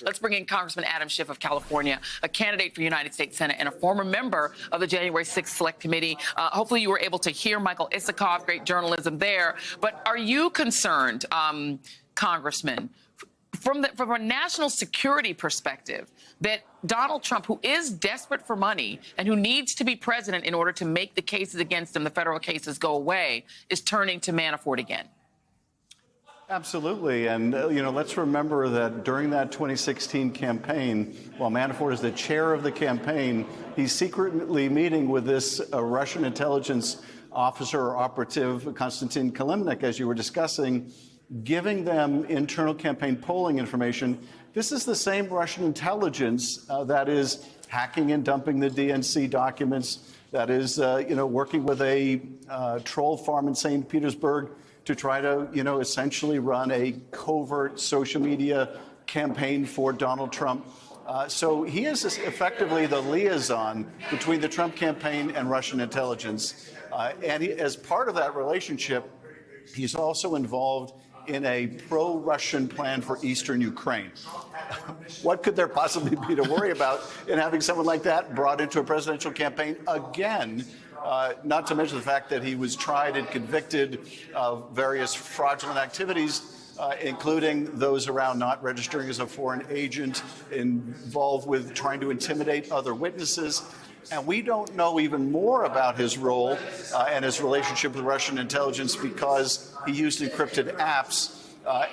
Let's bring in Congressman Adam Schiff of California, a candidate for United States Senate and a former member of the January 6th Select Committee. Hopefully you were able to hear Michael Isikoff, great journalism there. But are you concerned, Congressman, from a national security perspective, that Donald Trump, who is desperate for money and who needs to be president in order to make the cases against him, the federal cases, go away, is turning to Manafort again? Absolutely. And, let's remember that during that 2016 campaign, while Manafort is the chair of the campaign, he's secretly meeting with this Russian intelligence officer or operative, Konstantin Kilimnik, as you were discussing, giving them internal campaign polling information. This is the same Russian intelligence that is hacking and dumping the DNC documents, that is, working with a troll farm in St. Petersburg to try to, essentially run a covert social media campaign for Donald Trump. So he is effectively the liaison between the Trump campaign and Russian intelligence. And as part of that relationship, he's also involved in a pro-Russian plan for eastern Ukraine. What could there possibly be to worry about in having someone like that brought into a presidential campaign again? Not to mention the fact that he was tried and convicted of various fraudulent activities, including those around not registering as a foreign agent, involved with trying to intimidate other witnesses. And we don't know even more about his role and his relationship with Russian intelligence because he used encrypted apps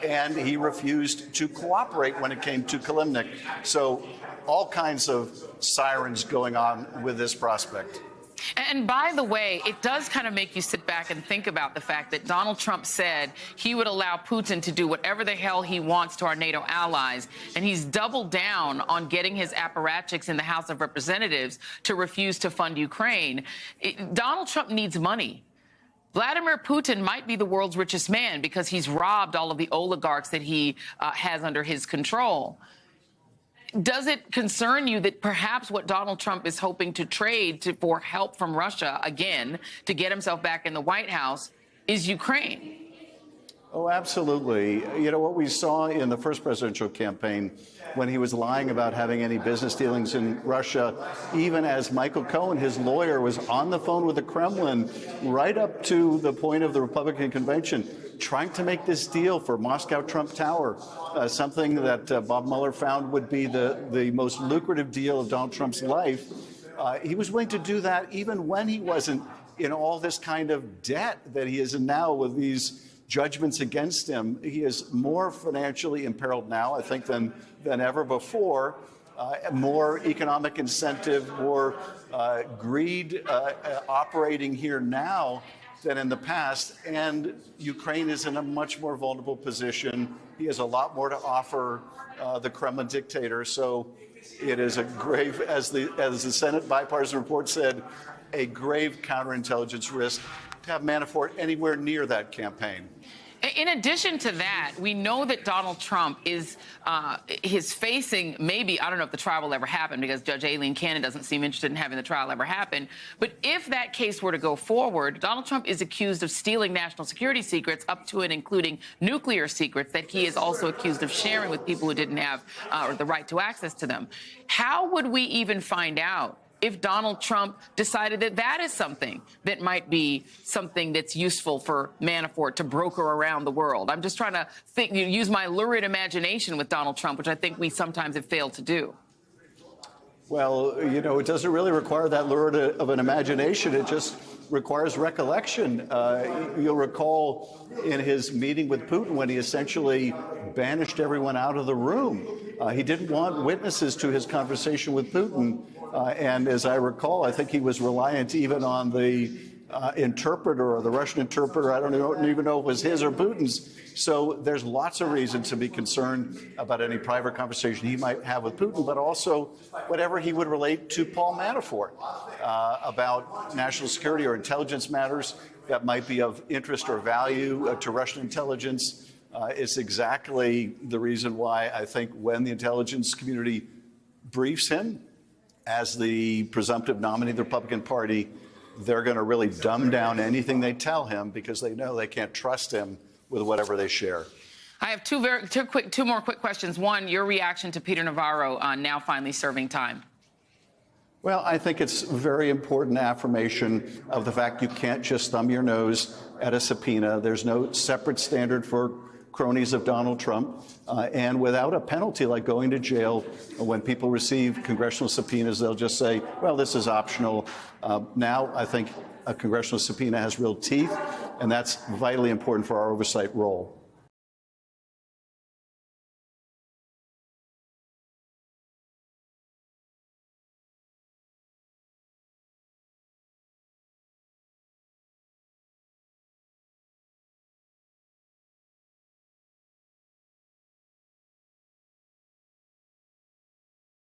and he refused to cooperate when it came to Kilimnik. So all kinds of sirens going on with this prospect. And by the way, it does kind of make you sit back and think about the fact that Donald Trump said he would allow Putin to do whatever the hell he wants to our NATO allies. And he's doubled down on getting his apparatchiks in the House of Representatives to refuse to fund Ukraine. Donald Trump needs money. Vladimir Putin might be the world's richest man because he's robbed all of the oligarchs that he has under his control. Does it concern you that perhaps what Donald Trump is hoping to trade for help from Russia, again, to get himself back in the White House, is Ukraine? Oh, absolutely. What we saw in the first presidential campaign when he was lying about having any business dealings in Russia, even as Michael Cohen, his lawyer, was on the phone with the Kremlin right up to the point of the Republican convention, trying to make this deal for Moscow Trump Tower, something that Bob Mueller found would be the most lucrative deal of Donald Trump's life. He was willing to do that even when he wasn't in all this kind of debt that he is in now with these judgments against him. He is more financially imperiled now, I think, than ever before. More economic incentive, more greed operating here now than in the past. And Ukraine is in a much more vulnerable position. He has a lot more to offer the Kremlin dictator. So it is a grave, as the Senate bipartisan report said, a grave counterintelligence risk to have Manafort anywhere near that campaign. In addition to that, we know that Donald Trump is facing maybe, I don't know if the trial will ever happen because Judge Aileen Cannon doesn't seem interested in having the trial ever happen. But if that case were to go forward, Donald Trump is accused of stealing national security secrets up to and including nuclear secrets that he is also accused of sharing with people who didn't have the right to access to them. How would we even find out if Donald Trump decided that that is something that might be something that's useful for Manafort to broker around the world? I'm just trying to use my lurid imagination with Donald Trump, which I think we sometimes have failed to do. Well, it doesn't really require that lurid of an imagination. It just requires recollection. You'll recall in his meeting with Putin when he essentially banished everyone out of the room. He didn't want witnesses to his conversation with Putin. And as I recall, I think he was reliant even on the interpreter or the Russian interpreter. I don't even know if it was his or Putin's. So there's lots of reason to be concerned about any private conversation he might have with Putin, but also whatever he would relate to Paul Manafort about national security or intelligence matters that might be of interest or value to Russian intelligence. It's exactly the reason why I think when the intelligence community briefs him as the presumptive nominee of the Republican Party, they're going to really dumb down anything they tell him because they know they can't trust him with whatever they share. I have two more quick questions. One, your reaction to Peter Navarro now finally serving time. Well, I think it's a very important affirmation of the fact you can't just thumb your nose at a subpoena. There's no separate standard for cronies of Donald Trump. And without a penalty like going to jail, when people receive congressional subpoenas, they'll just say, well, this is optional. Now, I think a congressional subpoena has real teeth, and that's vitally important for our oversight role.